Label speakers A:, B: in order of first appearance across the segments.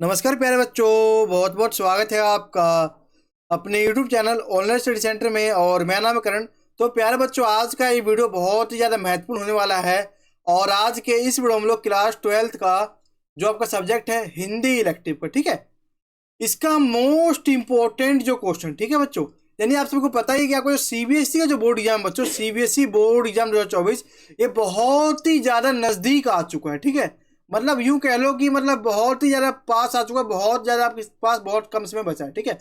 A: नमस्कार प्यारे बच्चों, बहुत बहुत स्वागत है आपका अपने YouTube channel online study centre में। और मेरा नाम है करण। तो प्यारे बच्चों, आज का ये वीडियो बहुत ही ज़्यादा महत्वपूर्ण होने वाला है। और आज के इस वीडियो में हम लोग क्लास 12th का जो आपका सब्जेक्ट है हिंदी इलेक्टिव का, ठीक है, इसका मोस्ट इम्पोर्टेंट जो क्वेश्चन, ठीक है बच्चों, यानी आप सबको पता ही कि आपको जो सीबीएसई का जो बोर्ड एग्जाम बच्चों, सीबीएसई बोर्ड एग्जाम 2024, ये बहुत ही ज़्यादा नज़दीक आ चुका है। ठीक है, मतलब यूं कह लो कि मतलब बहुत ही ज़्यादा पास आ चुका है, बहुत ज़्यादा आपके पास बहुत कम समय बचा है। ठीक है,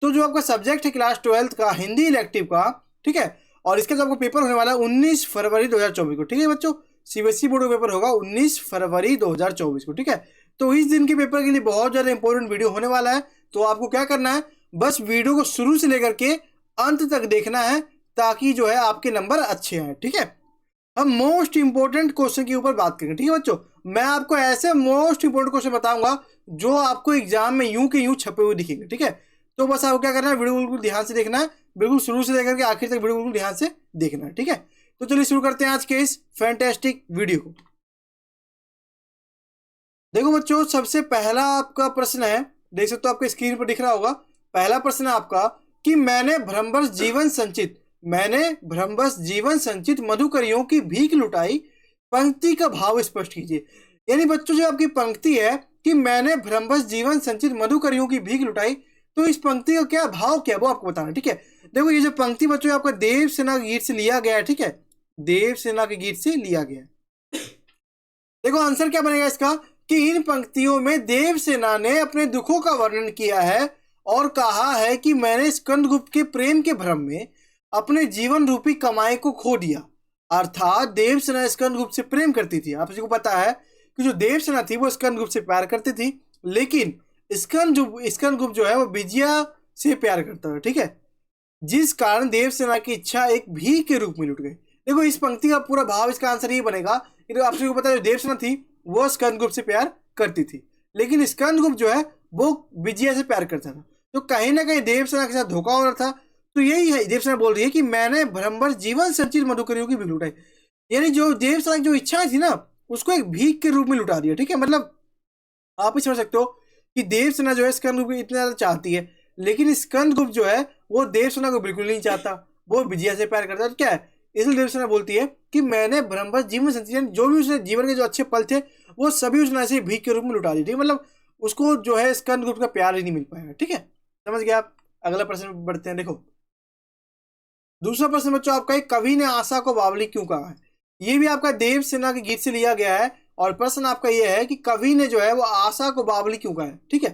A: तो जो आपका सब्जेक्ट है क्लास 12th का हिंदी इलेक्टिव का, ठीक है, और इसका जो आपको पेपर होने वाला है 19 फरवरी 2024 को। ठीक है बच्चों, सीबीएसई बोर्ड का पेपर होगा 19 फरवरी 2024 को। ठीक है, तो इस दिन के पेपर के लिए बहुत ज़्यादा इंपॉर्टेंट वीडियो होने वाला है। तो आपको क्या करना है, बस वीडियो को शुरू से लेकर के अंत तक देखना है, ताकि जो है आपके नंबर अच्छे आए। ठीक है, हम मोस्ट इंपोर्टेंट क्वेश्चन के ऊपर बात करेंगे। ठीक है बच्चों, मैं आपको ऐसे मोस्ट इंपोर्टेंट क्वेश्चन बताऊंगा जो आपको एग्जाम में यूं के यूं छपे हुए दिखेंगे। ठीक है, तो बस आपको क्या करना है, वीडियो बिल्कुल ध्यान से देखना है, बिल्कुल शुरू से लेकर के आखिर तक वीडियो बिल्कुल ध्यान से देखना है। ठीक है, तो चलिए शुरू करते हैं आज के इस फैंटास्टिक वीडियो को। देखो बच्चों, सबसे पहला आपका प्रश्न है, देख सकते हो आपके स्क्रीन पर दिख रहा होगा। पहला प्रश्न है आपका कि मैंने भ्रमवश जीवन संचित मधुकरियों की भीख लुटाई, पंक्ति का भाव स्पष्ट कीजिए। यानी बच्चों, जो आपकी पंक्ति है कि मैंने भ्रमवश जीवन संचित मधुकरियों की भीख लुटाई, तो इस पंक्ति का क्या भाव क्या है वो आपको बताना है। ठीक है, देखो ये जो पंक्ति बच्चों आपका देवसेना के गीत से लिया गया है। ठीक है, देवसेना के गीत से लिया गया है। देखो आंसर क्या बनेगा इसका कि इन पंक्तियों में देवसेना ने अपने दुखों का वर्णन किया है और कहा है कि मैंने स्कंदगुप्त के प्रेम के भ्रम में अपने जीवन रूपी कमाई को खो दिया। अर्थात देवसेना स्कंदगुप्त से प्रेम करती थी। आप सबको पता है कि जो देवसेना थी वो स्कंदगुप्त से प्यार करती थी, लेकिन स्कंदगुप्त जो है वो विजया से प्यार करता था। ठीक है, जिस कारण देवसेना की इच्छा एक भीख के रूप में लुट गई। देखो इस पंक्ति का पूरा भाव, इसका आंसर ये बनेगा कि तो आप सबको पता है जो देवसेना थी वो स्कंदगुप्त से प्यार करती थी, लेकिन स्कंदगुप्त जो है वो विजया से प्यार करता था। तो कहीं ना कहीं देवसेना के साथ धोखा हो रहा था। तो यही है, देवसेना बोल रही है कि मैंने भ्रमर जीवन संचित मधुकरियों की भीख लुटाई, यानी जो देवसेना की जो इच्छा थी ना उसको एक भीख के रूप में लुटा दिया। ठीक है, मतलब आप ही समझ सकते हो कि देवसेना जो है स्कंदगुप्त को इतना ज्यादा चाहती है, लेकिन स्कंदगुप्त जो है वो देवसेना को बिल्कुल नहीं चाहता, वो विजया से प्यार करता है। तो क्या है, इसलिए देवसेना बोलती है कि मैंने ब्रह्मवश जीवन संचित, जो भी उसने जीवन के जो अच्छे पल थे वो सभी उसने ऐसे भीख के रूप में लुटा दी थी। मतलब उसको जो है स्कंदगुप्त का प्यार ही नहीं मिल पाया। ठीक है, समझ गए आप। अगला प्रश्न बढ़ते हैं। देखो दूसरा प्रश्न बच्चों आपका, एक कवि ने आशा को बावली क्यों कहा है। ये भी आपका देवसेना के गीत से लिया गया है। और प्रश्न आपका यह है कि कवि ने जो है वो आशा को बावली क्यों कहा है। ठीक है,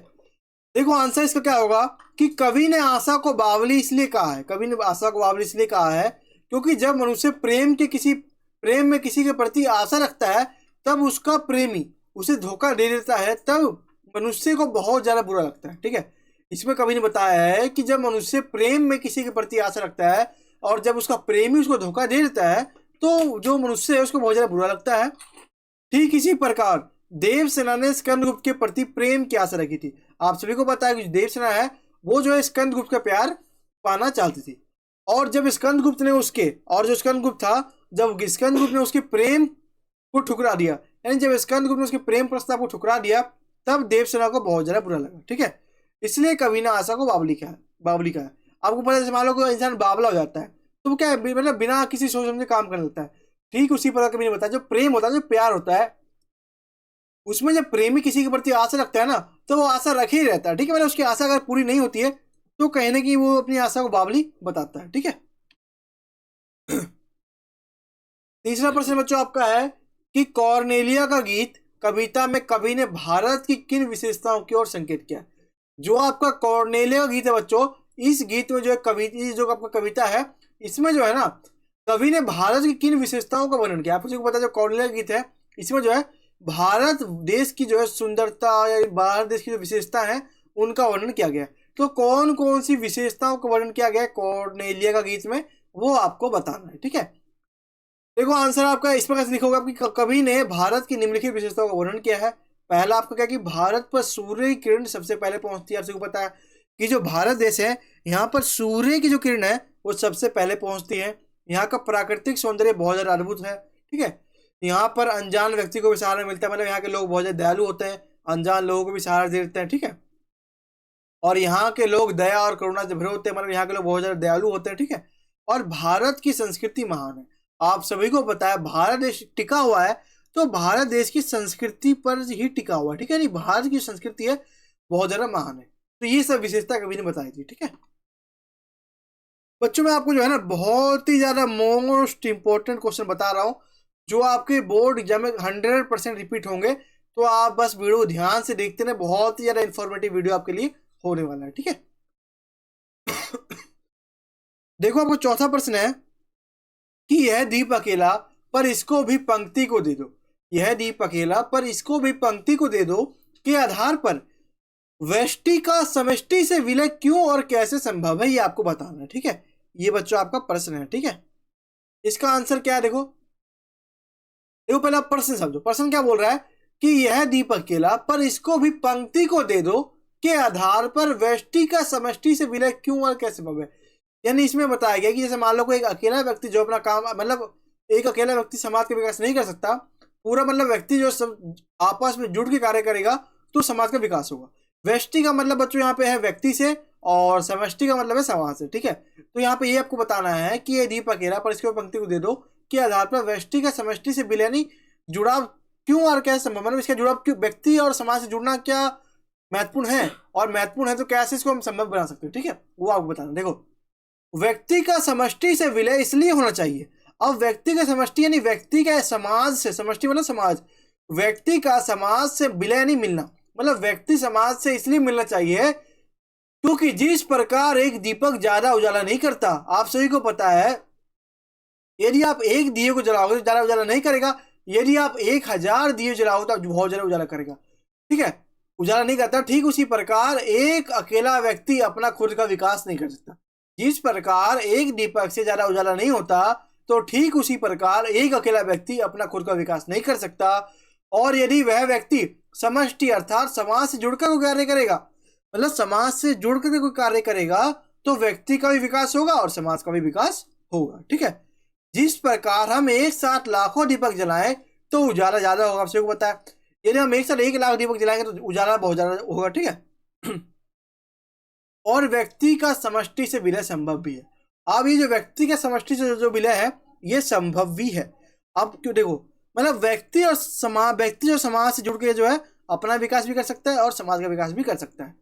A: देखो आंसर इसका क्या होगा कि कवि ने आशा को बावली इसलिए कहा है, कवि ने आशा को बावली इसलिए कहा है क्योंकि जब मनुष्य प्रेम में किसी के प्रति आशा रखता है, तब उसका प्रेमी उसे धोखा दे देता है, तब मनुष्य को बहुत ज्यादा बुरा लगता है। ठीक है, इसमें कवि ने बताया है कि जब मनुष्य प्रेम में किसी के प्रति आशा रखता है और जब उसका प्रेमी उसको धोखा दे देता है, तो जो मनुष्य है उसको बहुत ज्यादा बुरा लगता है। ठीक इसी प्रकार देवसेना ने स्कंदगुप्त के प्रति प्रेम की आशा रखी थी। आप सभी को पता है कि देवसेना है वो जो है स्कंदगुप्त का प्यार पाना चाहती थी। और जब स्कंदगुप्त ने उसके, और जो स्कंदगुप्त था, जब स्कंदगुप्त ने उसके प्रेम को ठुकरा दिया, यानी जब स्कंदगुप्त ने उसके प्रेम प्रस्ताव को ठुकरा दिया, तब देवसेना को बहुत ज्यादा बुरा लगा। ठीक है, इसलिए कवि ने आशा को बावली कहा। आपको पता है मान लो कोई इंसान बावला हो जाता है तो वो क्या है, मतलब बिना किसी सोच समझे काम कर लेता है। ठीक उसी प्रकार कवि ने बताया जो प्रेम होता है, जो प्यार होता है, उसमें जब प्रेमी किसी के प्रति आशा रखता है ना, तो वो आशा रखे ही रहता है। ठीक है, मतलब उसकी आशा अगर पूरी नहीं होती है तो कहीं ना कहीं वो अपनी आशा को बावली बताता है। ठीक है, तीसरा प्रश्न बच्चों आपका है कि कॉर्नेलिया का गीत कविता में कवि ने भारत की किन विशेषताओं की ओर संकेत किया। जो आपका कॉर्नेलिया का गीत है बच्चों, इस गीत में जो है कविता, जो आपका कविता है, इसमें जो है ना कवि ने भारत की किन विशेषताओं का वर्णन किया। आपको पता है जो कॉर्नेलिया का गीत है, इसमें जो है भारत देश की जो है सुंदरता या भारत देश की जो विशेषता है उनका वर्णन किया गया है। तो कौन कौन सी विशेषताओं का वर्णन किया गया है कॉर्नेलिया का गीत में, वो आपको बताना है। ठीक है, देखो आंसर आपका इस प्रकार से लिखोगे कि कवि ने भारत की निम्नलिखित विशेषताओं का वर्णन किया है। पहला आपका क्या कि भारत पर सूर्य की किरण सबसे पहले पहुंचती है। आप सबको पता है कि जो भारत देश है यहाँ पर सूर्य की जो किरण है वो सबसे पहले पहुंचती है। यहाँ का प्राकृतिक सौंदर्य बहुत ज्यादा अद्भुत है। ठीक है, यहाँ पर अनजान व्यक्ति को भी सहारा मिलता है, मतलब यहाँ के लोग बहुत ज्यादा दयालु होते हैं अनजान लोगों को भी सहारा दे देते हैं, ठीक है। और यहाँ के लोग दया और करुणा से भरे होते हैं, मतलब यहाँ के लोग बहुत ज्यादा दयालु होते हैं, ठीक है। और भारत की संस्कृति महान है। आप सभी को पता है भारत देश टिका हुआ है तो भारत देश की संस्कृति पर ही टिका हुआ है, ठीक है। नहीं, भारत की संस्कृति है बहुत ज्यादा महान है। तो ये सब विशेषता कभी नहीं बताई थी, ठीक है। बच्चों में आपको जो है ना बहुत ही ज्यादा मोस्ट इंपॉर्टेंट क्वेश्चन बता रहा हूं जो आपके बोर्ड एग्जाम में 100% रिपीट होंगे। तो आप बस वीडियो ध्यान से देखते रहे, बहुत ही ज्यादा इंफॉर्मेटिव वीडियो आपके लिए होने वाला है, ठीक है। देखो आपको चौथा प्रश्न है कि यह दीप अकेला पर इसको भी पंक्ति को दे दो। यह दीप अकेला पर इसको भी पंक्ति को दे दो के आधार पर व्यष्टि का समष्टि से विलय क्यों और कैसे संभव है, ये आपको बताना है, ठीक है। ये बच्चों आपका प्रश्न है, ठीक है। इसका आंसर क्या है, देखो देखो पहले आप प्रश्न समझो। प्रश्न क्या बोल रहा है कि यह दीप अकेला पर इसको भी पंक्ति को दे दो के आधार पर व्यष्टि का समष्टि से विलय क्यों और कैसे संभव है। यानी इसमें बताया गया कि जैसे मान लो कोई एक अकेला व्यक्ति जो अपना काम, मतलब एक अकेला व्यक्ति समाज का विकास नहीं कर सकता, पूरा मतलब व्यक्ति जो सब आपस में जुड़ के कार्य करेगा तो समाज का विकास होगा। व्यष्टि का मतलब बच्चों यहाँ पे है व्यक्ति से और समष्टि का मतलब है समाज से, ठीक है। तो यहाँ पे ये आपको बताना है कि ये दीप अकेला पर इसके पंक्ति को दे दो के आधार पर व्यष्टि का समष्टि से विलय यानी जुड़ाव क्यों और कैसे संभव, मतलब इसका जुड़ाव क्यों, व्यक्ति और समाज से जुड़ना क्या महत्वपूर्ण है और महत्वपूर्ण है तो कैसे इसको हम संभव बना सकते हैं, ठीक है। वो आपको बताना। देखो व्यक्ति का समष्टि से विलय इसलिए होना चाहिए। अब व्यक्ति का समष्टि यानी व्यक्ति का समाज से, समष्टि मतलब समाज, व्यक्ति का समाज से विलय नहीं मिलना, मतलब व्यक्ति समाज से इसलिए मिलना चाहिए क्योंकि जिस प्रकार एक दीपक ज्यादा उजाला नहीं करता, आप सभी को पता है यदि आप एक दिए को जलाओगे तो ज्यादा उजाला नहीं करेगा, यदि आप 1000 दिए जलाओगे तो बहुत ज्यादा उजाला करेगा, ठीक है, उजाला नहीं करता। ठीक उसी प्रकार एक अकेला व्यक्ति अपना खुद का विकास नहीं कर सकता। जिस प्रकार एक दीपक से ज्यादा उजाला नहीं होता तो ठीक उसी प्रकार एक अकेला व्यक्ति अपना खुद का विकास नहीं कर सकता। और यदि वह व्यक्ति समष्टि अर्थात समाज से जुड़कर कोई कार्य करेगा, मतलब समाज से जुड़कर कोई कार्य करेगा तो व्यक्ति का भी विकास होगा और समाज का भी विकास होगा, ठीक है। जिस प्रकार हम एक साथ लाखों दीपक जलाएं तो उजाला ज्यादा होगा, आपसे पता है। यदि हम एक साथ 1 लाख दीपक जलाएंगे तो उजाला बहुत ज्यादा होगा, ठीक है। और व्यक्ति का समष्टि से विलय संभव भी है। अब ये जो व्यक्ति का समष्टि से जो विलय है ये संभव भी है। अब क्यों, देखो मतलब व्यक्ति और व्यक्ति जो समाज से जुड़ के जो है अपना विकास भी कर सकता है और समाज का विकास भी कर सकता है,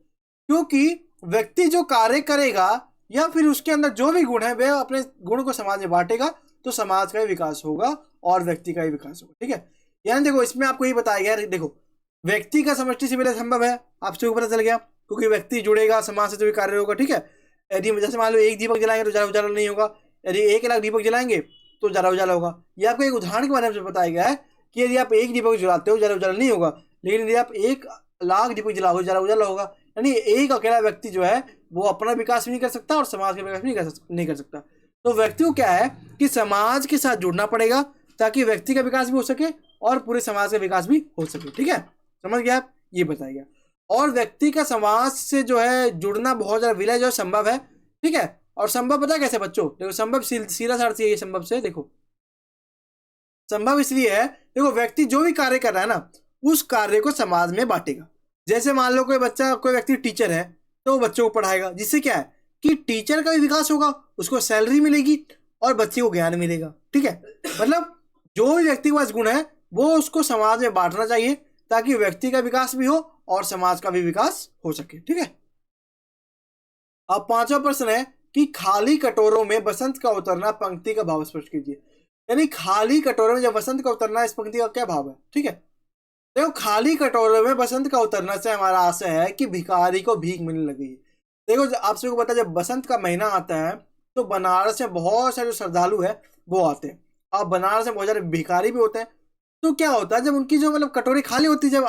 A: क्योंकि व्यक्ति जो कार्य करेगा या फिर उसके अंदर जो भी गुण है वह अपने गुण को समाज में बांटेगा तो समाज का भी विकास होगा और व्यक्ति का भी विकास होगा, ठीक है। यानी देखो इसमें आपको ये बताया गया, देखो व्यक्ति का समष्टि से विलय संभव है, आपसे पता चल गया क्योंकि व्यक्ति जुड़ेगा समाज से तो भी कार्य होगा, ठीक है। यदि जैसे मान लो 1 दीपक जलाएंगे तो ज्यादा उजाला नहीं होगा, यदि 1 लाख दीपक जलाएंगे तो ज्यादा उजाला होगा। ये आपको एक उदाहरण के माध्यम से बताया गया है कि यदि आप 1 दीपक जलाते हो ज्यादा उजाला नहीं होगा, लेकिन यदि आप 1 लाख दीपक जलाओगे ज्यादा उजाला होगा। यानी एक अकेला व्यक्ति जो है वो अपना विकास भी नहीं कर सकता और समाज का विकास भी नहीं कर सकता। तो व्यक्ति को क्या है कि समाज के साथ जुड़ना पड़ेगा ताकि व्यक्ति का विकास भी हो सके और पूरे समाज का विकास भी हो सके, ठीक है। समझ गया आप, ये बताया गया। और व्यक्ति का समाज से जो है जुड़ना बहुत ज्यादा विलय जो संभव है, ठीक है। और संभव पता है कैसे बच्चों, देखो संभव सीधा सा अर्थ ये संभव से, देखो संभव इसलिए है, देखो व्यक्ति जो भी कार्य कर रहा है ना उस कार्य को समाज में बांटेगा। जैसे मान लो कोई बच्चा, कोई व्यक्ति टीचर है तो वो बच्चों को पढ़ाएगा, जिससे क्या है कि टीचर का भी विकास होगा, उसको सैलरी मिलेगी और बच्चे को ज्ञान मिलेगा, ठीक है। मतलब जो भी व्यक्ति के पास गुण है वो उसको समाज में बांटना चाहिए ताकि व्यक्ति का विकास भी हो और समाज का भी विकास हो सके, ठीक है। अब 5वां प्रश्न है कि खाली कटोरों में बसंत का उतरना पंक्ति का भाव स्पष्ट कीजिए। यानी खाली कटोरे में जब बसंत का उतरना इस पंक्ति का क्या भाव है, ठीक है। देखो खाली कटोरे में बसंत का उतरना से हमारा आशय है कि भिखारी को भीख मिलने लगी है। देखो आप सबको पता है जब बसंत का महीना आता है तो बनारस में बहुत सारे जो श्रद्धालु है वो आते हैं। अब बनारस में बहुत सारे भिखारी भी होते हैं। तो क्या होता है जब उनकी जो मतलब कटोरी खाली होती है, जब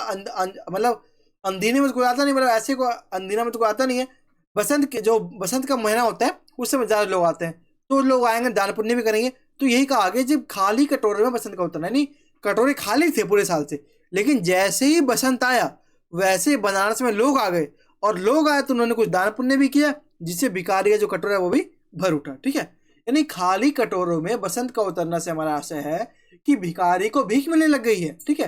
A: मतलब अंधीने में तो कोई आता नहीं, मतलब ऐसे को अंधीना में तो कोई आता नहीं है, बसंत का महीना होता है उस समय ज्यादा लोग आते हैं, तो लोग आएंगे दान पुण्य भी करेंगे। तो यही कहा आगे जब खाली कटोरे में बसंत का उतरना, नहीं कटोरे खाली थे पूरे साल से, लेकिन जैसे ही बसंत आया वैसे ही बनारस में लोग आ गए और लोग आए तो उन्होंने कुछ दान पुण्य भी किया जिससे भिखारी का जो कटोरा है वो भी भर उठा, ठीक है। यानी खाली कटोरों में बसंत का उतरना से हमारा आशय है कि भिखारी को भीख मिलने लग गई है, ठीक है।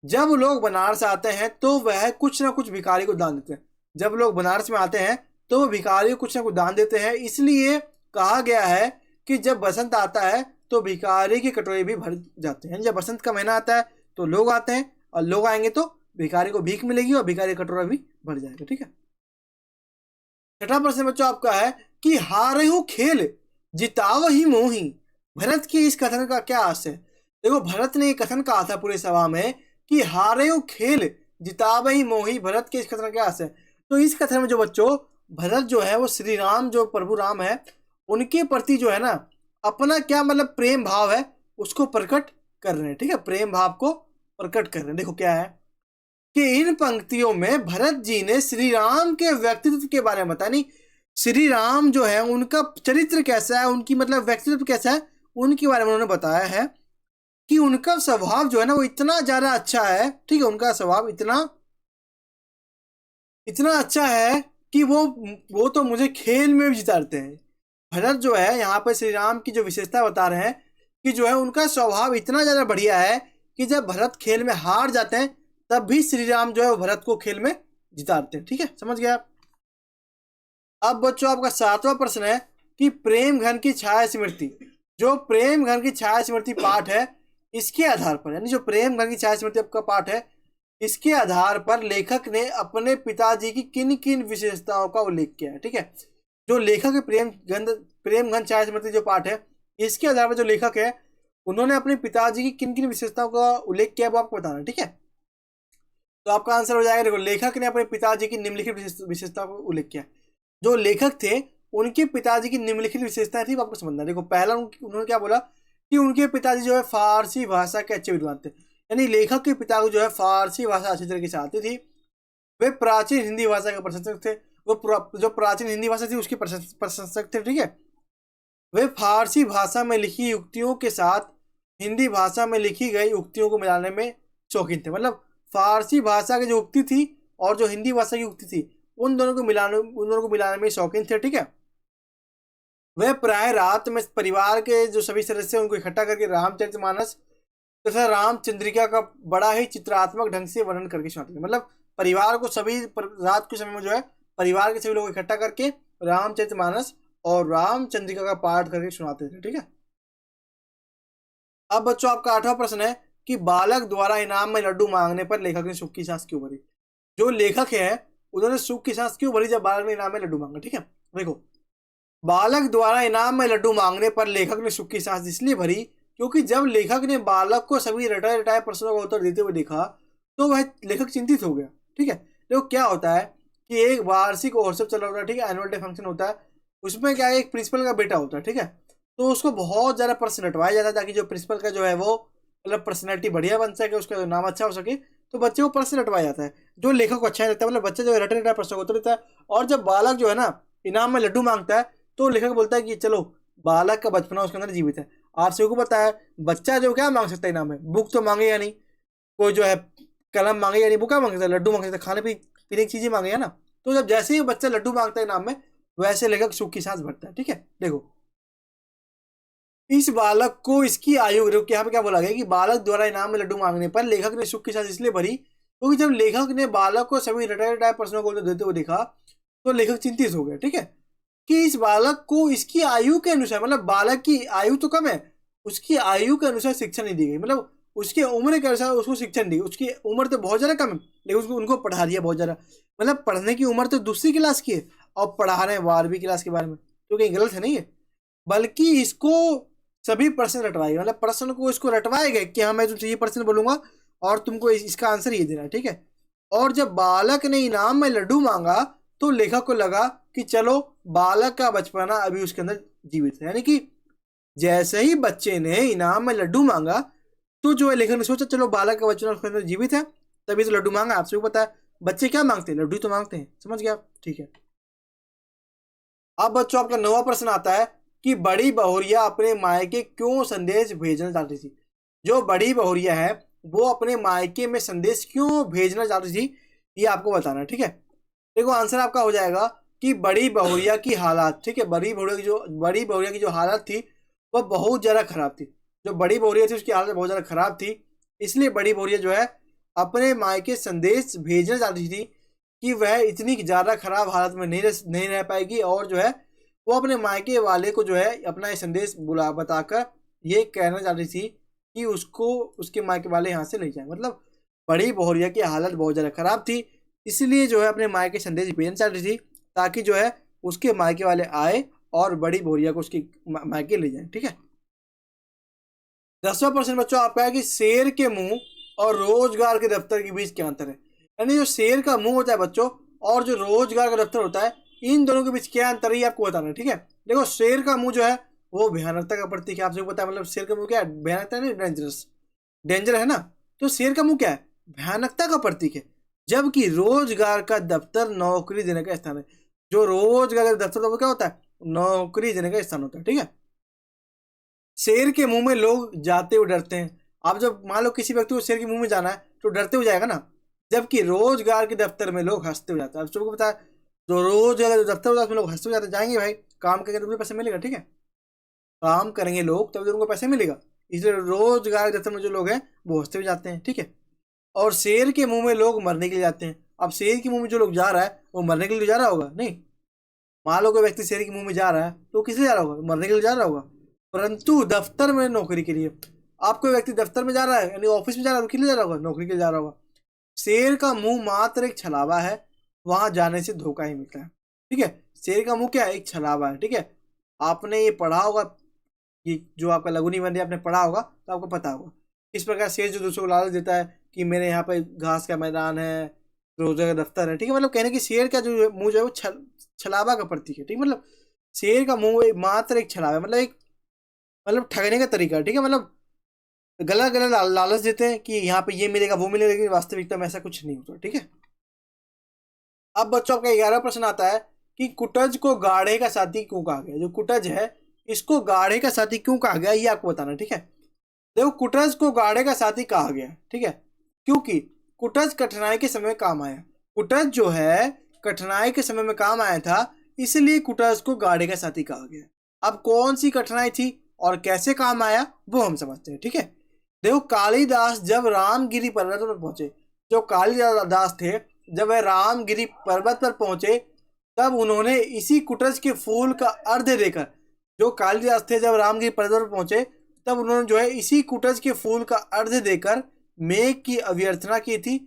A: जब लोग बनारस आते हैं तो वह कुछ ना कुछ भिखारी को दान देते हैं। जब लोग बनारस में आते हैं तो वो भिखारी को कुछ ना कुछ दान देते हैं, इसलिए कहा गया है कि जब बसंत आता है तो भिखारी की कटोरे भी भर जाते हैं। जब बसंत का महीना आता है तो लोग आते हैं, और लोग आएंगे तो भिखारी को भीख मिलेगी और भिखारी का कटोरा भी भर जाएगा। ठीक है। छठा प्रश्न बच्चों आपका है कि हारहु खेल जितावहि मोहि, भरत की इस कथन का क्या अर्थ है। देखो, भरत ने एक कथन कहा था पूरे सभा में कि हारहु खेल जितावहि मोहि, भरत के इस कथन का क्या अर्थ है। तो इस कथन में जो बच्चों भरत जो है वो श्री राम, जो प्रभु राम है, उनके प्रति जो है ना अपना क्या मतलब प्रेम भाव है उसको प्रकट कर रहे हैं। ठीक है, प्रेम भाव को प्रकट कर रहे हैं। देखो क्या है कि इन पंक्तियों में भरत जी ने श्री राम के व्यक्तित्व के बारे में बताया। नहीं, श्री राम जो है उनका चरित्र कैसा है, उनकी मतलब व्यक्तित्व कैसा है, उनके बारे में उन्होंने बताया है कि उनका स्वभाव जो है ना वो इतना ज्यादा अच्छा है। ठीक है, उनका स्वभाव इतना इतना अच्छा है कि वो तो मुझे खेल में भी जिताते हैं। भरत जो है यहाँ पर श्री राम की जो विशेषता बता रहे हैं कि जो है उनका स्वभाव इतना ज्यादा बढ़िया है कि जब भरत खेल में हार जाते हैं तब भी श्री राम जो है वो भरत को खेल में जिताते हैं। ठीक है, समझ गया। अब बच्चों आपका सातवां प्रश्न है कि प्रेम घन की छाया स्मृति, जो प्रेम घन की छाया स्मृति पाठ है इसके आधार पर, यानी जो प्रेम घन की छाया स्मृति आपका पाठ है इसके आधार पर लेखक ने अपने पिताजी की किन किन विशेषताओं का उल्लेख किया है। ठीक है, जो लेखक है प्रेम घन छाया स्मृति जो पाठ है इसके आधार पर जो लेखक है उन्होंने अपने पिताजी की किन किन विशेषताओं का उल्लेख किया है वो आपको बताना है। ठीक है, तो आपका आंसर हो जाएगा, देखो लेखक ने अपने पिताजी की निम्नलिखित विशेषताओं का उल्लेख किया। जो लेखक थे उनके पिताजी की निम्नलिखित विशेषताएं थी, आपको समझना। देखो पहला उन्होंने क्या बोला कि उनके पिताजी जो है फारसी भाषा के अच्छे विद्वान थे, यानी लेखक के पिता को जो है फारसी भाषा अच्छी तरीके से आती थी। वे प्राचीन हिंदी भाषा के प्रशंसक थे, वो जो प्राचीन हिंदी भाषा थी उसके प्रशंसक थे। ठीक है, वे फारसी भाषा में लिखी युक्तियों के साथ हिंदी भाषा में लिखी गई युक्तियों को मिलाने में शौकीन थे। मतलब फारसी भाषा की जो युक्ति थी और जो हिंदी भाषा की युक्ति थी उन दोनों को मिलाने में शौकीन थे। ठीक है, वह प्राय रात में परिवार के जो सभी सदस्य उनको इकट्ठा करके रामचरितमानस तथा रामचंद्रिका का बड़ा ही चित्रात्मक ढंग से वर्णन करके सुनाते थे। मतलब परिवार को सभी रात के समय में जो है परिवार के सभी लोग इकट्ठा करके रामचरितमानस और रामचंद्रिका का पाठ करके सुनाते थे। ठीक है, अब बच्चों आपका आठवां प्रश्न है कि बालक द्वारा इनाम में लड्डू मांगने पर लेखक ने सुख की सांस क्यों भरी। जो लेखक है उन्होंने सुख की सांस क्यों भरी जब बालक ने इनाम में लड्डू मांगा। ठीक है, देखो बालक द्वारा इनाम में लड्डू मांगने पर लेखक ने सुख की सांस इसलिए भरी क्योंकि जब लेखक ने बालक को सभी रटाए रटाए प्रश्नों का उत्तर देते हुए देखा तो वह लेखक चिंतित हो गया। ठीक है, देखो क्या होता है कि एक वार्षिक महोत्सव चल रहा होता है। ठीक है, एनुअल डे फंक्शन होता है, उसमें क्या है एक प्रिंसिपल का बेटा होता है। ठीक है, तो उसको बहुत ज़्यादा प्रश्न रटवाया जाता है ताकि जो प्रिंसिपल का जो है वो मतलब पर्सनैलिटी बढ़िया बन सके, उसका नाम अच्छा हो सके, तो बच्चे को प्रश्न रटवाया जाता है जो लेखक को अच्छा नहीं लगता है। मतलब बच्चा जो है रटे रटा प्रश्न को उत्तर देता है, और जब बालक जो है ना इनाम में लड्डू मांगता है तो लेखक बोलता है कि चलो बालक का बचपना उसके अंदर जीवित है। आप सभी को पता है बच्चा जो क्या मांग सकता है इनाम में, बुक तो मांगे या नहीं, कोई जो है कलम मांगे या नहीं, वो क्या मांग सकता है, लड्डू मांग सकता है, खाने पीने की चीजें मांगे है ना। तो जब जैसे ही बच्चा लड्डू मांगता है इनाम में वैसे लेखक सुख की सांस भरता है। ठीक है, देखो इस बालक को इसकी आयु, यहाँ पे क्या बोला गया कि बालक द्वारा इनाम में लड्डू मांगने पर लेखक ने सुख की सांस इसलिए भरी क्योंकि जब लेखक ने बालक को सभी रटाए रटाए प्रश्नों को उत्तर देते हुए देखा तो लेखक चिंतित हो गया। ठीक है, कि इस बालक को इसकी आयु के अनुसार, मतलब बालक की आयु तो कम है, उसकी आयु के अनुसार शिक्षा नहीं दी गई, मतलब उसके उम्र के अनुसार उसको शिक्षा नहीं दी। उसकी उम्र तो बहुत ज़्यादा कम है लेकिन उसको उनको पढ़ा दिया बहुत ज़्यादा। मतलब पढ़ने की उम्र तो दूसरी क्लास की है और पढ़ा रहे हैं 12वीं क्लास के बारे में, तो कहीं गलत है नहीं है, बल्कि इसको सभी प्रश्न रटवाए, मतलब प्रश्न को इसको रटवाए गए कि हाँ मैं तुमसे ये प्रश्न बोलूंगा और तुमको इसका आंसर ये देना है। ठीक है, और जब बालक ने इनाम में लड्डू मांगा तो लेखक को लगा कि चलो बालक का बचपना अभी उसके अंदर जीवित है, यानी कि जैसे ही बच्चे ने इनाम में लड्डू मांगा तो जो है लेखक ने सोचा चलो बालक का बचपना उसके अंदर जीवित है, तभी तो लड्डू मांगा। आपसे भी पता है बच्चे क्या मांगते हैं, लड्डू तो मांगते हैं, समझ गया। ठीक है, अब बच्चों आपका नवा प्रश्न आता है कि बड़ी बहुरिया अपने मायके क्यों संदेश भेजना चाहती थी। जो बड़ी बहुरिया है वो अपने मायके में संदेश क्यों भेजना चाहती थी ये आपको बताना है। ठीक है, देखो आंसर आपका हो जाएगा कि बड़ी बहुरिया की हालात, ठीक है, बड़ी बहुरिया की जो हालत थी वह बहुत ज़्यादा खराब थी। जो बड़ी बहुरिया थी उसकी हालत बहुत ज़्यादा खराब थी, इसलिए बड़ी बहुरिया जो है अपने मायके संदेश भेजना चाहती थी कि वह इतनी ज़्यादा खराब हालत में नहीं रह पाएगी, और जो है वो अपने मायके वाले को जो है अपना ये संदेश बताकर ये कहना चाहती थी कि उसको उसके मायके वाले यहाँ से ले जाए। मतलब बड़ी बहुरिया की हालत बहुत ज़्यादा खराब थी, इसलिए जो है अपने मायके संदेश भेजना चाहती थी ताकि जो है उसके मायके वाले आए और बड़ी बहुरिया को उसके मायके ले जाए। ठीक है। 10वां प्रश्न बच्चों आपका है कि शेर के मुंह और रोजगार के दफ्तर के बीच क्या अंतर है। यानी जो शेर का मुंह होता है बच्चों और जो रोजगार का दफ्तर होता है, इन दोनों के बीच क्या अंतर है ये आपको बताना है। ठीक है। देखो, शेर का मुंह जो है वो भयानकता का प्रतीक है, आप सबको पता है। मतलब शेर का मुंह क्या है? भयानकता नहीं, डेंजरस, डेंजर है ना। तो शेर का मुंह क्या है? भयानकता का प्रतीक है। जबकि रोजगार का दफ्तर नौकरी देने का स्थान है। जो रोजगार का दफ्तर होता है वो क्या होता है? नौकरी देने का स्थान होता है। ठीक है। शेर के मुंह में लोग जाते हुए डरते हैं। आप जब मान लो किसी व्यक्ति को शेर के मुंह में जाना है तो डरते हुए जाएगा ना। जबकि रोजगार के दफ्तर में लोग हंसते हुए जाते हैं। आप सबको पता है, जो रोजगार का दफ्तर होता है उसमें लोग हंसते हुए जाते जाएंगे भाई, काम करेंगे तो उनको पैसा मिलेगा। ठीक है। काम करेंगे लोग तभी तो उनको पैसे मिलेगा, इसलिए रोजगार के दफ्तर में जो लोग हैं वो हंसते हुए जाते हैं। ठीक है। और शेर के मुंह में लोग मरने के लिए जाते हैं। अब शेर के मुंह में जो लोग जा रहा है वो मरने के लिए जा रहा होगा? नहीं। मान लो कोई व्यक्ति शेर के मुंह में जा रहा है तो किस लिए जा रहा होगा? मरने के लिए जा रहा होगा। परंतु दफ्तर में नौकरी के लिए। आप कोई व्यक्ति दफ्तर में जा रहा है यानी ऑफिस में जा रहा है, किस लिए जा रहा होगा? नौकरी के लिए जा रहा होगा। शेर का मुंह मात्र एक छलावा है, वहां जाने से धोखा ही मिलता है। ठीक है। शेर का मुंह क्या है? एक छलावा है। ठीक है। आपने ये पढ़ा होगा, ये जो आपका लघु निबंध है आपने पढ़ा होगा तो आपको पता होगा इस प्रकार शेर जो दूसरों को लालच देता है कि मेरे यहाँ पे घास का मैदान है, रोजगार का दफ्तर है। ठीक है। मतलब कहने की शेर का जो मुंह जो है वो छलावा का प्रतीक है। ठीक है। मतलब शेर का मुंह मात्र एक छलावा है, मतलब एक मतलब ठगने का तरीका है। ठीक है। मतलब गलत गलत लालच देते हैं कि यहाँ पे ये मिलेगा वो मिलेगा, लेकिन वास्तविकता में ऐसा कुछ नहीं होता। ठीक है। अब बच्चों आपका 11वां प्रश्न आता है कि कुटज को गाढ़े का साथी क्यों कहा गया। जो कुटज है इसको गाढ़े का साथी क्यों कहा गया ये आपको बताना। ठीक है। देखो, कुटज को गाढ़े का साथी कहा गया। ठीक है। क्योंकि कुटज कठिनाई के समय में काम आया। कुटज जो है कठिनाई के समय में काम आया था, इसलिए कुटज को गाढ़े का साथी कहा गया। अब कौन सी कठिनाई थी और कैसे काम आया वो हम समझते हैं। ठीक है। देखो, कालिदास जब रामगिरी पर्वत पर पहुंचे, जो कालिदास थे जब वह रामगिरी पर्वत पर पहुंचे तब उन्होंने इसी कुटज के फूल का अर्घ्य देकर, जो कालिदास थे जब रामगिरी पर्वत पर पहुंचे तब उन्होंने जो है इसी कुटज के फूल का अर्घ्य देकर मेघ की अभ्यर्थना की थी।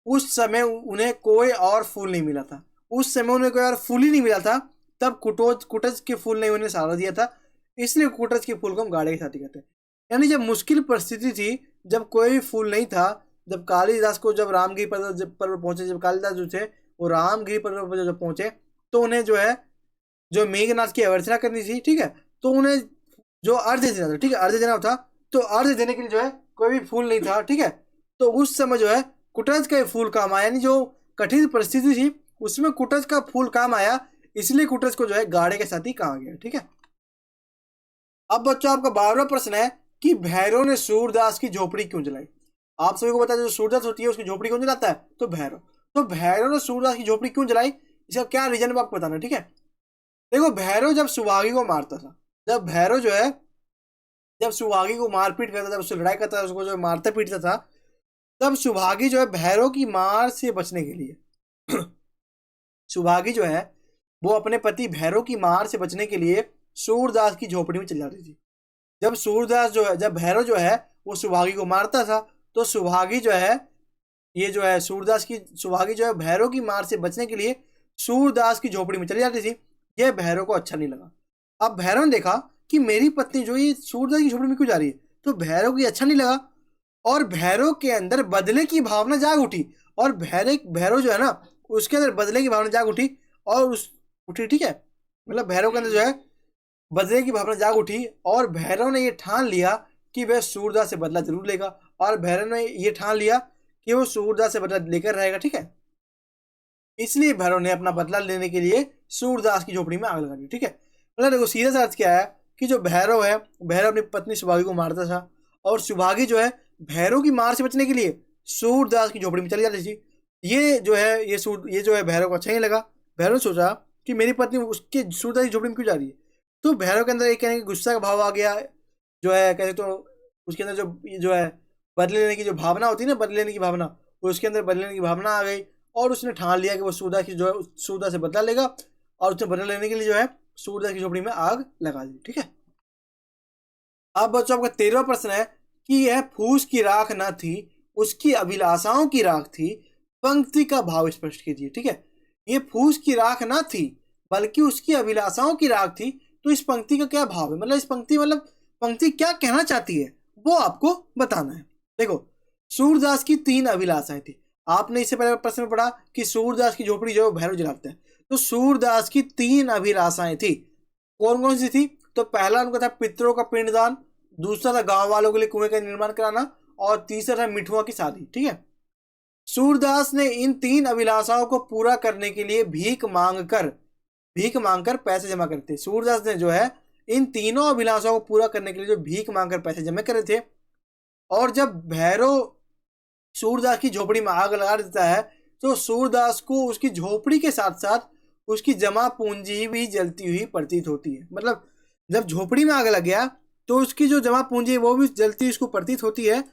A: उस समय उन्हें कोई और फूल नहीं मिला था। उस समय उन्हें कोई और फूल ही नहीं मिला था, तब कुटज के फूल ने उन्हें सहारा दिया था, इसलिए कुटज के फूल को हम गाढ़े के साथी कहते हैं। यानी जब मुश्किल परिस्थिति थी, जब कोई भी फूल नहीं था, जब कालिदास को जब रामगिरी पर्वत पर पहुंचे, जब कालिदास जो थे वो रामगिरी पर्वत पर जब पहुंचे तो उन्हें जो है जो मेघनाथ की अभ्यर्थना करनी थी। ठीक है। तो उन्हें जो अर्घ्य देना था, ठीक है, अर्घ्य देना था, तो अर्घ्य देने के लिए जो है कोई भी फूल नहीं था। ठीक है। तो उस समय जो है कुटज का फूल काम आया, यानी जो कठिन परिस्थिति थी उसमें कुटज का फूल काम आया, इसलिए कुटज को जो है गाढ़े के साथी कहा गया। ठीक है। अब बच्चों आपका 12वां प्रश्न है कि भैरव ने सूरदास की झोपड़ी क्यों जलाई। आप सभी को पता है जो सूरदास होती है उसकी झोपड़ी कौन जलाता है? तो भैरव। तो भैरव ने सूरदास की झोपड़ी क्यों जलाई, इसका क्या रीजन है आपको बताना। ठीक है। देखो, भैरव जब सुहागी को मारता था, जब भैरव जो है जब सुहागी को मारपीट करता था, उससे लड़ाई करता था, उसको जो मारता पीटता था, तब सुभागी जो है भैरव की मार से बचने के लिए सुभागी जो है वो अपने पति भैरव की मार से बचने के लिए सूरदास की झोपड़ी में चली जाती थी। जब भैरव जो है वो सुभागी को मारता था तो सुभागी जो है सुभागी जो है भैरव की मार से बचने के लिए सूरदास की झोपड़ी में चली जाती थी। यह भैरव को अच्छा नहीं लगा। अब भैरव ने देखा कि मेरी पत्नी जो ये सूरदास की झोपड़ी में क्यों जा रही है, तो भैरव को ये अच्छा नहीं लगा और भैरव के अंदर बदले की भावना जाग उठी। और भैरव जो है ना उसके अंदर बदले की भावना जाग उठी और उठी। ठीक है। मतलब भैरव के अंदर जो है बदले की भावना जाग उठी और भैरव ने ये ठान लिया कि वह सूरदास से बदला जरूर लेगा, और भैरव ने ये ठान लिया कि वो सूरदास से बदला लेकर रहेगा। ठीक है। इसलिए भैरव ने अपना बदला लेने के लिए सूरदास की झोपड़ी में आग लगा दी। ठीक है। मतलब देखो, सीधा सा अर्थ क्या है कि जो भैरव है, भैरव अपनी पत्नी सुभागी को मारता था और सुभागी जो है भैरव की मार से बचने के लिए सूरदास की झोपड़ी में चली जाती थी। ये जो है भैरव को अच्छा नहीं लगा। भैरव ने सोचा कि मेरी पत्नी उसके सूरदास की झोपड़ी में क्यों जा रही है। तो भैरव के अंदर एक कहने गुस्सा का भाव आ गया, जो है कहते तो उसके अंदर जो है बदले लेने की जो भावना होती है ना, बदले लेने की भावना, उसके अंदर बदले लेने की भावना आ गई और उसने ठान लिया कि वो सूरदास की जो है सूरदास से बदला लेगा और उसने बदला लेने के लिए जो है सूरदास की झोपड़ी में आग लगा दी। ठीक है, अब बच्चों आपका 13वां प्रश्न है कि यह फूस की राख न थी, उसकी अभिलाषाओं की राख थी, पंक्ति का भाव स्पष्ट कीजिए। ठीक है, ये फूस की राख न थी बल्कि उसकी अभिलाषाओं की राख थी, तो इस पंक्ति का क्या भाव है, मतलब इस पंक्ति मतलब पंक्ति क्या कहना चाहती है वो आपको बताना है। देखो, सूरदास की 3 अभिलाषाएं थी। आपने इससे पहले प्रश्न में पढ़ा कि सूरदास की झोपड़ी जो है भैरव जलाते हैं, तो सूरदास की 3 अभिलाषाएं थी। कौन कौन सी थी? तो पहला उनका था पितरों का पिंडदान, दूसरा था गांव वालों के लिए कुएं का निर्माण कराना और तीसरा था मिठुआ की शादी। ठीक है, सूरदास ने इन 3 अभिलाषाओं को पूरा करने के लिए भीख मांगकर पैसे जमा करते। सूरदास ने जो है इन तीनों अभिलाषाओं को पूरा करने के लिए जो भीख मांगकर पैसे जमा करे थे, और जब भैरव सूरदास की झोपड़ी में आग लगा देता है तो सूरदास को उसकी झोपड़ी के साथ साथ उसकी जमा पूंजी भी जलती हुई प्रतीत होती है। मतलब जब झोपड़ी में आग लग गया तो उसकी जो जमा पूंजी है वो भी जलती उसको प्रतीत होती है।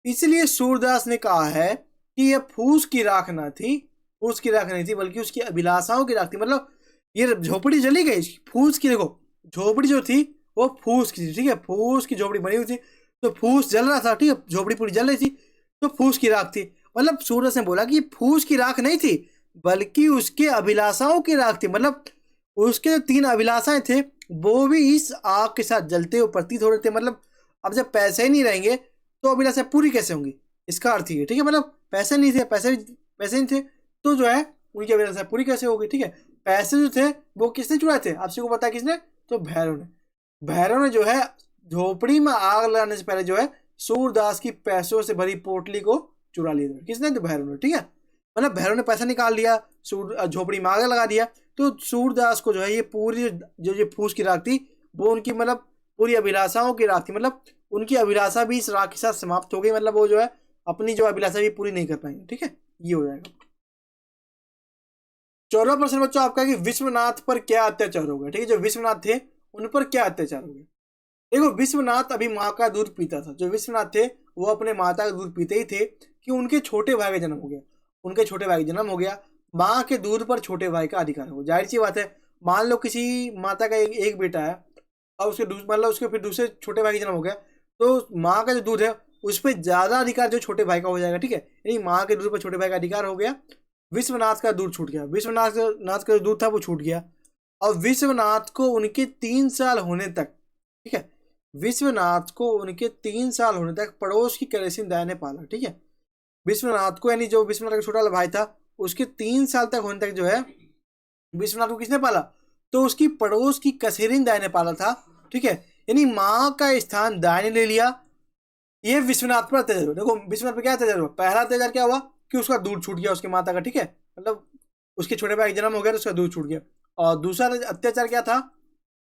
A: इसलिए सूरदास ने कहा है कि यह फूस की राख ना थी, फूस की राख नहीं थी बल्कि उसकी अभिलाषाओं की राख थी। मतलब ये झोपड़ी जली गई, फूस की, देखो झोपड़ी जो थी वो फूस की थी। ठीक है, फूस की झोपड़ी बनी हुई थी तो फूस जल रहा था। ठीक है, झोपड़ी पूरी जल रही थी तो फूस की राख थी। मतलब सूरदास ने बोला कि फूस की राख नहीं थी बल्कि उसके अभिलाषाओं की राख थी। मतलब उसके जो 3 अभिलाषाएं थे वो भी इस आग के साथ जलते हुए प्रतीत हो रहे थे। मतलब अब जब पैसे ही नहीं रहेंगे तो अभिलाषाएं पूरी कैसे होंगी, इसका अर्थ ही है। ठीक है, मतलब पैसे नहीं थे, पैसे नहीं थे तो जो है उनकी अभिलाषाएं पूरी कैसे होगी। ठीक है, पैसे जो थे वो किसने चुराए थे, आप सबको पता है किसने? तो भैरव ने जो है झोपड़ी में आग लगाने से पहले जो है सूरदास की पैसों से भरी पोटली को चुरा लिया। किसने? तो भैरव ने। ठीक है, मतलब भैरव ने पैसा निकाल लिया, झोपड़ी में आग लगा दिया, तो सूरदास को जो है ये पूरी जो ये फूस की राख थी वो उनकी मतलब पूरी अभिलाषाओं की राख थी। मतलब उनकी अभिलाषा भी इस राख के साथ समाप्त हो गई। मतलब वो जो है अपनी जो अभिलाषा भी पूरी नहीं कर पाएंगे। ठीक है, ये हो जाएगा। 14वां प्रश्न बच्चों आपका है कि विश्वनाथ पर क्या अत्याचार हो गया। ठीक है, जो विश्वनाथ थे उन पर क्या अत्याचार हो गया। देखो, विश्वनाथ अभी माँ का दूध पीता था। जो विश्वनाथ थे वो अपने माता का दूध पीते ही थे कि उनके छोटे भाई का जन्म हो गया। उनके छोटे भाई का जन्म हो गया, माँ के दूध पर छोटे भाई का अधिकार हो। जाहिर सी बात है, मान लो किसी माता का एक बेटा है और उसके मतलब उसके फिर दूसरे छोटे भाई का जन्म हो गया, तो माँ का जो दूध है उस पर ज्यादा अधिकार जो छोटे भाई का हो जाएगा। ठीक है, यानी माँ के दूध पर छोटे भाई का अधिकार हो गया। विश्वनाथ का दूध छूट गया, विश्वनाथ का जो दूध था वो छूट गया और विश्वनाथ को उनके 3 साल होने तक, ठीक है, विश्वनाथ को उनके 3 साल होने तक पड़ोस की करेसिन दाई ने पाला। ठीक है, विश्वनाथ को यानी जो विश्वनाथ का छोटा वाला भाई था उसके 3 साल तक होने तक जो है विश्वनाथ को किसने पाला? तो उसकी पड़ोस की कसेरिन दाई ने पाला था। ठीक है, यानी माँ का स्थान दाई ने ले लिया। ये विश्वनाथ पर अत्याचार हुआ। देखो विश्वनाथ पर क्या अत्याचार हुआ? पहला अत्याचार क्या हुआ कि उसका दूध छूट गया उसकी माता का। ठीक है, मतलब उसके छोटे भाई का जन्म हो गया तो उसका दूध छूट गया। और दूसरा अत्याचार क्या था?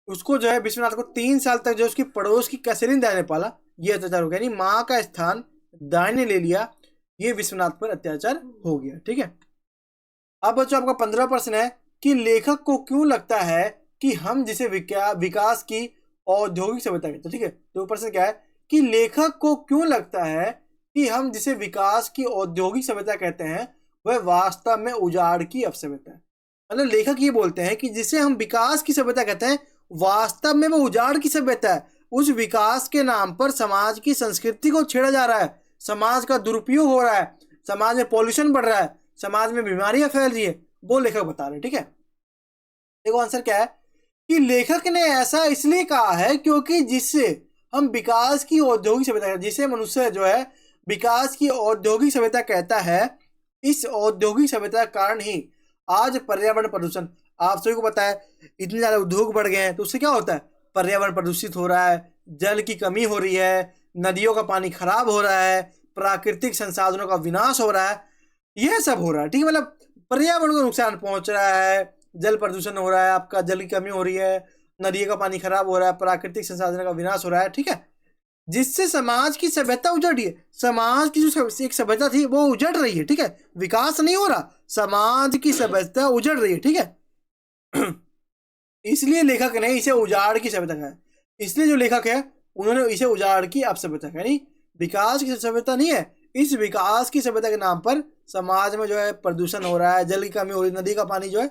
A: उसको जो है विश्वनाथ को 3 साल तक जो उसकी पड़ोस की कसेरिन दाई ने पाला। ये अत्याचार हो गया, यानी माँ का स्थान दाई ने ले लिया। ये विश्वनाथ पर अत्याचार हो गया। ठीक है, अब बच्चों आपका 15वां प्रश्न है कि लेखक को क्यों लगता है कि हम जिसे विकास की औद्योगिक सभ्यता कहते हैं। ठीक है, तो प्रश्न क्या है कि लेखक को क्यों लगता है कि हम जिसे विकास की औद्योगिक सभ्यता कहते हैं वह वास्तव में उजाड़ की अपसभ्यता है। मतलब लेखक ये बोलते हैं कि जिसे हम विकास की सभ्यता कहते हैं वास्तव में वो उजाड़ की सभ्यता है। उस विकास के नाम पर समाज की संस्कृति को छेड़ा जा रहा है, समाज का दुरुपयोग हो रहा है, समाज में पॉल्यूशन बढ़ रहा है, समाज में बीमारियां फैल रही है, वो लेखक बता रहे हैं। ठीक है, देखो आंसर क्या है कि लेखक ने ऐसा इसलिए कहा है क्योंकि जिससे हम विकास की औद्योगिक सभ्यता, जिसे मनुष्य जो है विकास की औद्योगिक सभ्यता कहता है, इस औद्योगिक सभ्यता के कारण ही आज पर्यावरण प्रदूषण, आप सभी को पता है इतने ज्यादा उद्योग बढ़ गए हैं तो उससे क्या होता है? पर्यावरण प्रदूषित हो रहा है, जल की कमी हो रही है, नदियों का पानी खराब हो रहा है, प्राकृतिक संसाधनों का विनाश हो रहा है, यह सब हो रहा है। ठीक है, मतलब पर्यावरण को नुकसान पहुंच रहा है, जल प्रदूषण हो रहा है, आपका जल की कमी हो रही है, नदियों का पानी खराब हो रहा है, प्राकृतिक संसाधनों का विनाश हो रहा है। ठीक है, जिससे समाज की सभ्यता उजड़ रही है। समाज की जो एक सभ्यता थी वो उजड़ रही है। ठीक है, विकास नहीं हो रहा, समाज की सभ्यता उजड़ रही है। ठीक है, इसलिए लेखक ने इसे उजाड़ की सभ्यता कहा है। इसलिए जो लेखक है उन्होंने इसे उजाड़ की अपसभ्यता कहा, यानी विकास की सभ्यता नहीं है। इस विकास की सभ्यता के नाम पर समाज में जो है प्रदूषण हो रहा है, जल की कमी हो रही है, नदी का पानी जो है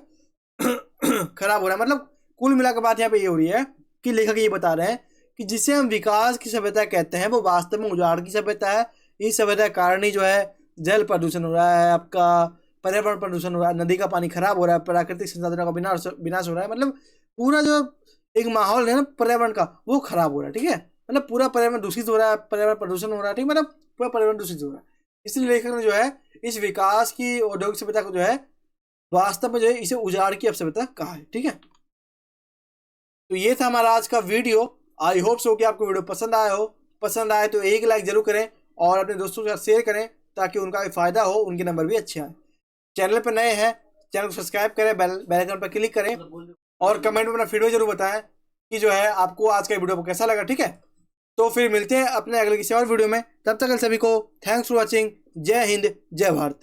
A: खराब हो रहा है। मतलब कुल मिलाकर बात यहाँ पे ये हो रही है कि लेखक ये बता रहे हैं कि जिसे हम विकास की सभ्यता कहते हैं वो वास्तव में उजाड़ की सभ्यता है। इस सभ्यता के कारण ही जो है जल प्रदूषण हो रहा है, आपका पर्यावरण प्रदूषण हो रहा है, नदी का पानी खराब हो रहा है, प्राकृतिक संसाधनों का विनाश हो रहा है। मतलब पूरा जो एक माहौल है ना पर्यावरण का वो खराब हो रहा है। ठीक है, मतलब पूरा पर्यावरण दूषित हो रहा है, पर्यावरण प्रदूषण हो रहा है। ठीक, मतलब पूरा पर्यावरण दूषित हो रहा है। इसलिए लेखक ने जो है इस विकास की औद्योगिक सभ्यता को जो है वास्तव में जो है इसे उजाड़ की सभ्यता कहा है। ठीक है, तो ये था हमारा आज का वीडियो। आई होप सो कि आपको वीडियो पसंद आया हो। पसंद आए तो एक लाइक जरूर करें और अपने दोस्तों के साथ शेयर करें ताकि उनका भी फायदा हो, उनके नंबर भी अच्छे आए। चैनल पर नए हैं, चैनल को सब्सक्राइब करें, बेल आइकन पर क्लिक करें और कमेंट में अपना फीडबैक जरूर बताएं कि जो है आपको आज का वीडियो कैसा लगा। ठीक है, तो फिर मिलते हैं अपने अगले किसी और वीडियो में। तब तक सभी को थैंक्स फॉर वॉचिंग। जय हिंद, जय भारत।